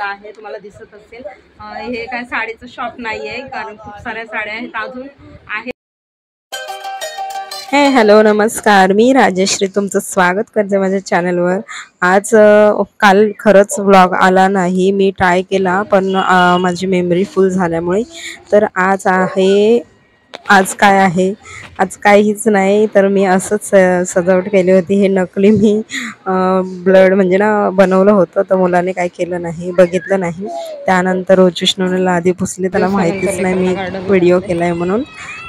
घेतला आहे, तुम्हाला दिसत असेल। हे काय साडीचं शॉप नाही आहे, कारण खूप साऱ्या साड्या आहेत अजून आहे। हे हॅलो नमस्कार, मी राजेश्री तुमचं स्वागत करते माझ्या चॅनलवर। आज काल खरंच व्लॉग आला नाही, मी ट्राय केला पण माझी मेमरी फुल झाल्यामुळे। तर आज काय आहे, आज काहीच नाही, तर मी असंच सजावट केली होती। हे नकली मी ब्लड म्हणजे ना बनवलं होतं, तर मुलाने काय केलं नाही, बघितलं नाही। त्यानंतर रोचिष्णूने आधी पुसली, त्याला माहितीच नाही मी व्हिडिओ केलाय म्हणून।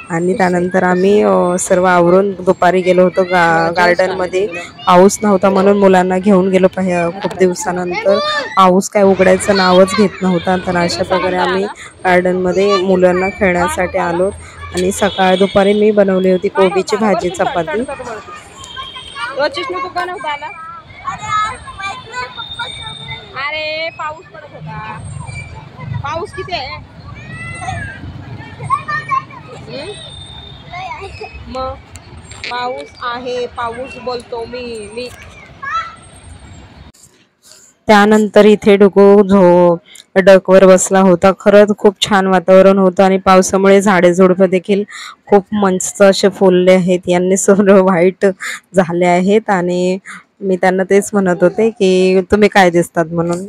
आणि त्यानंतर आम्ही सर्व आवरून दुपारी गेलो होतो गार्डनमध्ये। पाऊस नव्हता म्हणून मुलांना घेऊन गेलो खूप दिवसानंतर। पाऊस काय उघडायचं नावच घेत नव्हता, तर अशा प्रकारे आम्ही गार्डनमध्ये मुलांना खेळण्यासाठी आलो। आणि दुपारी मी बनवली होती कोबीची भाजी, चपाती। अरे पाऊस पडत होता, पाऊस किती आहे मग? पाऊस आहे, पाऊस बोलतो मी। त्यानंतर इथे डकवर बसला होता। खरंच खूप छान वातावरण होतं आणि पावसामुळे झाडे झुडपं देखील खूप मस्त असे फुलले आहेत। यांनी सर्व व्हाईट झाले आहेत आणि मी त्यांना तेच म्हणत होते की तुम्ही काय दिसतात म्हणून।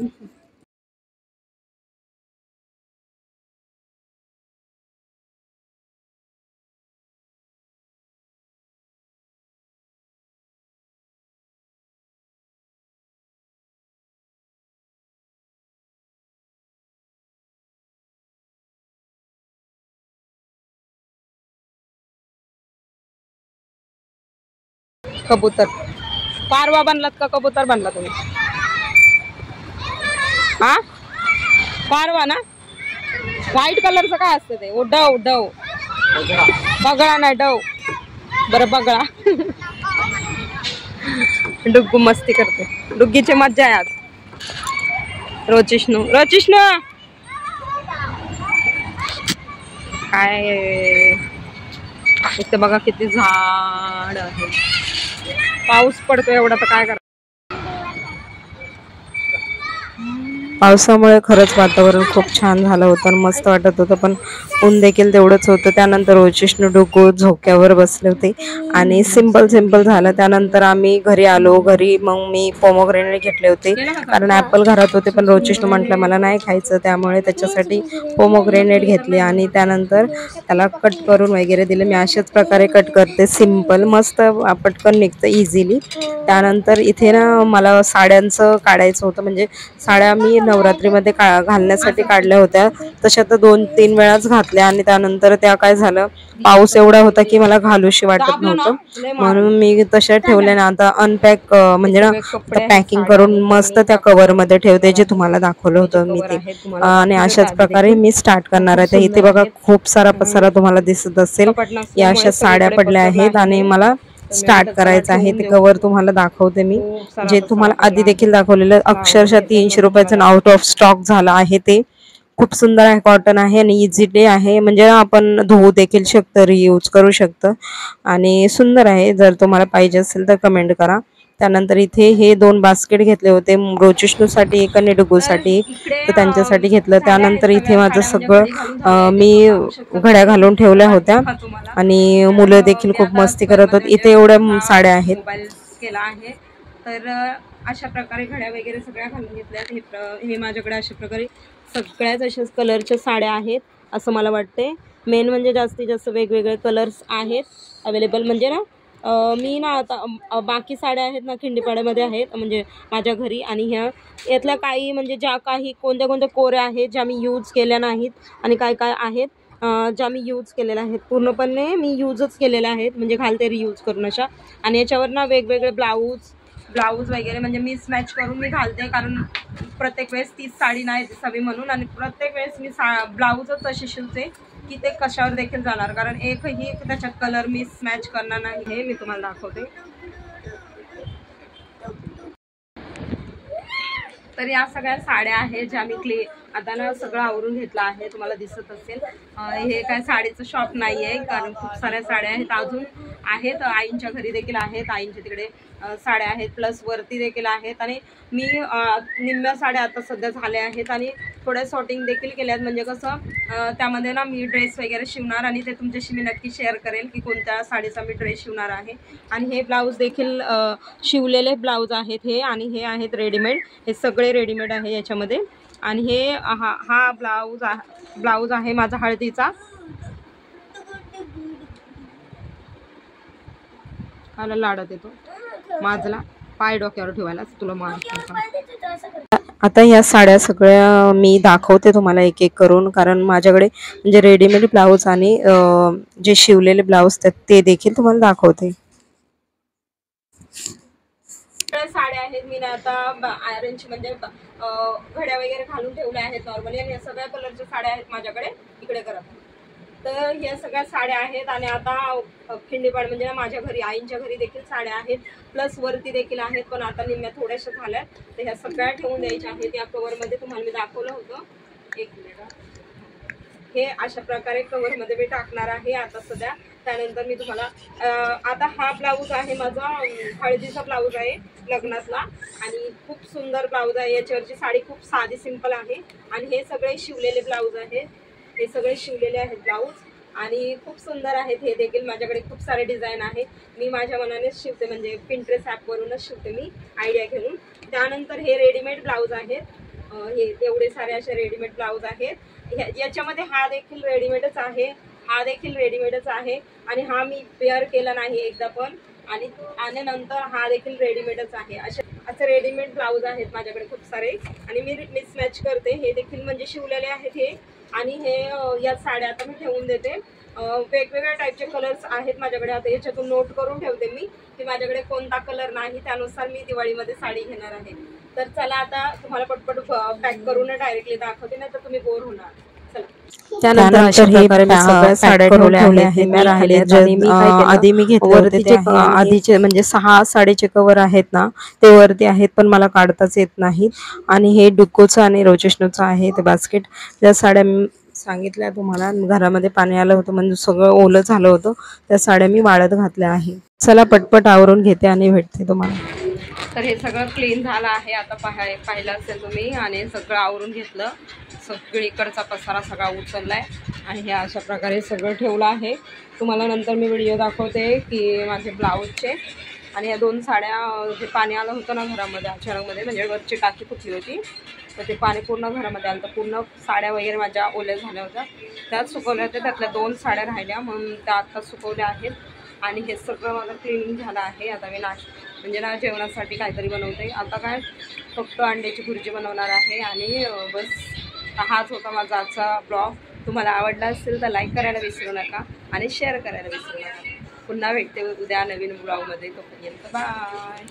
कबूतर पारवा बनलात का कबूतर बनला तुम्ही? हा पारवा ना, व्हाईट कलरचं काय असतं ते? डव बगळा नाही, डव। बरं बगळा। डुग्गू मस्ती करते, डुग्गीची मज्जा आहे आज। रोचिष्णू काय इथे बघा किती झाड आहे। पाऊस पडतो एवढा, तर काय करा। पावसामुळे खरंच वातावरण खूप छान झालं होतं आणि मस्त वाटत होतं, पण ऊन देखील तेवढंच होतं। त्यानंतर रोचिष्णू डुग्गू झोक्यावर बसले होते आणि सिंपल झालं। त्यानंतर आम्ही घरी आलो। घरी मग मी पोमोग्रेनेट घेतले होते, कारण ॲपल घरात होते, पण रोचिष्णू म्हटलं मला नाही खायचं, त्यामुळे त्याच्यासाठी पोमोग्रेनेट घेतले आणि त्यानंतर त्याला कट करून वगैरे दिले। मी अशाच प्रकारे कट करते, सिंपल, मस्त पटकन निघतं इझिली। त्यानंतर इथे ना मला साड्यांचं काढायचं होतं, म्हणजे साड्या मी नवरात्रीमध्ये घालण्यासाठी काढल्या होत्या, तशा तर 2-3 वेळाच घातल्या आणि त्यानंतर त्या काय झालं, पाऊस एवढा होता की मला घालूशी वाटत नव्हतं, म्हणून मी तशा ठेवल्या ना। आता अनपॅक म्हणजे ना पॅकिंग करून मस्त त्या कव्हर मध्ये ठेवते, जे तुम्हाला दाखवलं होतं मी ते। आणि अशाच प्रकारे मी स्टार्ट करणार आहे। तर इथे बघा खूप सारा पसारा तुम्हाला दिसत असेल, या अशा साड्या पडल्या आहेत आणि मला स्टार्ट करायचं आहे। ते कव्हर तुम्हाला दाखवते मी, जे तुम्हाला आधी देखील दाखवलेलं। अक्षरशः 300 रुपयाचं आउट ऑफ स्टॉक झाला आहे। ते खूप सुंदर आहे, कॉटन आहे आणि इझिली आहे, म्हणजे आपण धुवू देखील शकतो, रियूज करू शकतो आणि सुंदर आहे। जर तुम्हाला पाहिजे असेल तर कमेंट करा। त्यानंतर इथे हे 2 बास्केट घेतले होते, रोचिष्णूसाठी एक आणि डुग्गूसाठी, तर त्यांच्यासाठी घेतलं। त्यानंतर इथे माझं सगळं मी घड्या घालून ठेवल्या होत्या आणि मुलं देखील खूप मस्ती करत होती। इथे एवढ्या साड्या आहेत। केला आहे, तर अशा प्रकारे घड्या वगैरे सगळ्या घालून घेतल्यात। हे माझ्याकडे अशा प्रकारे सगळ्याच अशाच कलरच्या साड्या आहेत असं मला वाटते। मेन म्हणजे जास्तीत जास्त वेगवेगळे कलर्स आहेत अवेलेबल, म्हणजे ना मी ना आता बाकी साड्या आहेत ना खिंडीपाड्यामध्ये आहेत, म्हणजे माझ्या घरी, आणि यातल्या काही म्हणजे ज्या काही कोणत्या कोऱ्या आहेत ज्या मी यूज केल्या नाहीत, आणि काय आहेत ज्या मी यूज केलेल्या आहेत, पूर्णपणे मी यूजच केलेल्या आहेत, म्हणजे घालते रियूज करून अशा। आणि याच्यावर ना वेगवेगळे ब्लाऊज वगैरे म्हणजे मिसमॅच करून मी घालते, कारण प्रत्येक वेळेस तीच साडी नाही दिसावी म्हणून, आणि प्रत्येक वेळेस मी ब्लाऊजच अशी शिवते की ते कशावर देखील जाणार, कारण एकही त्याच्यात कलर मिसमॅच करणार नाही। हे मी तुम्हाला दाखवते। तर या सगळ्या साड्या आहेत ज्या मी आता ना सगळं आवरून घेतलं आहे, तुम्हाला दिसत असेल। हे काय साडीचं शॉप नाही आहे, कारण खूप साऱ्या साड्या आहेत अजून आहेत, आईंच्या घरी देखील आहेत, आईंच्या तिकडे साड्या आहेत, प्लस वरती देखील आहेत. आणि मी निम्म्या साड्या आता सध्या झाल्या आहेत आणि थोड्या सॉर्टिंग देखील केल्यात. म्हणजे कसं त्यामध्ये ना मी ड्रेस वगैरे शिवणार आणि ते तुमच्याशी मी नक्की शेअर करेल की कोणत्या साडीचा मी ड्रेस शिवणार आहे. आणि हे ब्लाऊज देखील शिवलेले ब्लाऊज आहेत हे, आणि हे आहेत रेडीमेड. हे सगळे रेडीमेड आहे याच्यामध्ये. आणि हे हा ब्लाऊज आहे माझा हळदीचा. मला लाडत येतो माझला पाय डोक्यावर ठेवायला तुला माहिती. आता या साड्या सगळ्या मी दाखवते तुम्हाला एक एक करून, कारण माझ्याकडे म्हणजे रेडीमेड ब्लाऊज आणि जे शिवलेले ब्लाऊज ते देखील तुम्हाला दाखवते. साड्या आहेत मी ना आता अरेंज म्हणजे घड्या वगैरे घालून ठेवल्या आहेत नॉर्मली. आणि या सगळ्या कलरच्या साड्या आहेत माझ्याकडे. इकडे करा. तर ह्या सगळ्या साड्या आहेत. आणि आता खिंडीपाड म्हणजे माझ्या घरी आईंच्या घरी देखील साड्या आहेत, प्लस वरती देखील आहेत, पण आता निम्म्या थोड्याशा झाल्यात. तर ह्या सगळ्या ठेवून द्यायच्या आहेत. या कवरमध्ये तुम्हाला मी दाखवलं होतं. एक मिनिट. हे अशा प्रकारे कवरमध्ये मी टाकणार आहे आता सध्या. त्यानंतर मी तुम्हाला आता हा ब्लाऊज आहे माझा हळदीचा ब्लाऊज आहे लग्नातला. आणि खूप सुंदर ब्लाऊज आहे. याच्यावरची साडी खूप साधी सिंपल आहे. आणि हे सगळे शिवलेले ब्लाऊज आहेत. हे सगळे शिवलेले आहेत ब्लाऊज आणि खूप सुंदर आहेत. हे देखील माझ्याकडे खूप सारे डिझाईन आहेत. मी माझ्या मनानेच शिवते, म्हणजे पिंटरेस्ट ॲपवरूनच शिवते मी आयडिया घेऊन. त्यानंतर हे रेडीमेड ब्लाऊज आहेत. हे एवढे सारे असे रेडीमेड ब्लाऊज आहेत. याच्यामध्ये हा देखील रेडीमेडच आहे, हा देखील रेडीमेडच आहे. आणि हा मी पेअर केला नाही एकदा पण. आणि नंतर हा देखील रेडीमेडच आहे. असे रेडीमेड ब्लाऊज आहेत माझ्याकडे खूप सारे. आणि मी मिसमॅच करते. हे देखील म्हणजे शिवलेले आहेत हे. आणि हे या साड्या आता मी ठेवून देते. वेगवेगळ्या टाईपचे कलर्स आहेत माझ्याकडे. आता याच्यातून नोट करून ठेवते मी की माझ्याकडे कोणता कलर नाही, त्यानुसार मी दिवाळीमध्ये साडी घेणार आहे. तर चला आता तुम्हाला पटपट पॅक करून डायरेक्टली दाखवते, नाही तर तुम्ही बोर होणार. त्यानंतर हे साड्या ठेवल्या आहेत. आधी मी घेतले आधीचे म्हणजे 6 साडीचे कवर आहेत ना, ते वरती आहेत पण मला काढताच येत नाहीत. आणि हे डुक्कोचं आणि रोचेशनोचं आहे ते बास्केट. ज्या साड्या सांगितल्या तुम्हाला, घरामध्ये पाणी आलं होतं म्हणजे सगळं ओलं झालं होतं, त्या साड्या मी वाळत घातल्या आहे. चला पटपट आवरून घेते आणि भेटते तुम्हाला. तर हे सगळं क्लीन झालं आहे आता. पाहिलं असेल तुम्ही. आणि सगळं आवरून घेतलं. सगळीकडचा पसारा सगळा उचललाय. आणि हे अशा प्रकारे सगळं ठेवलं आहे. तुम्हाला नंतर मी व्हिडिओ दाखवते की माझे ब्लाऊजचे. आणि या 2 साड्या जे पाणी आलं होतं ना घरामध्ये अचानकमध्ये, म्हणजे वरची टाकी फुटली होती, तर ते पाणी पूर्ण घरामध्ये आलं. तर पूर्ण साड्या वगैरे माझ्या ओल्या झाल्या होत्या, त्यात सुकवल्या होत्या. त्यातल्या 2 साड्या राहिल्या म्हणून त्या आता सुकवल्या आहेत. आणि हे सगळं माझं क्लिनिंग झालं आहे. आता मी म्हणजे ना जेवणासाठी काहीतरी बनवते. आता काय फक्त अंड्याची भुर्जी बनवणार आहे. आणि बस हाच होता माझा आजचा ब्लॉग. तुम्हाला आवडला असेल तर लाईक करायला विसरू नका आणि शेअर करायला विसरू नका. पुन्हा भेटते उद्या नवीन ब्लॉगमध्ये. तोपर्यंत बाय.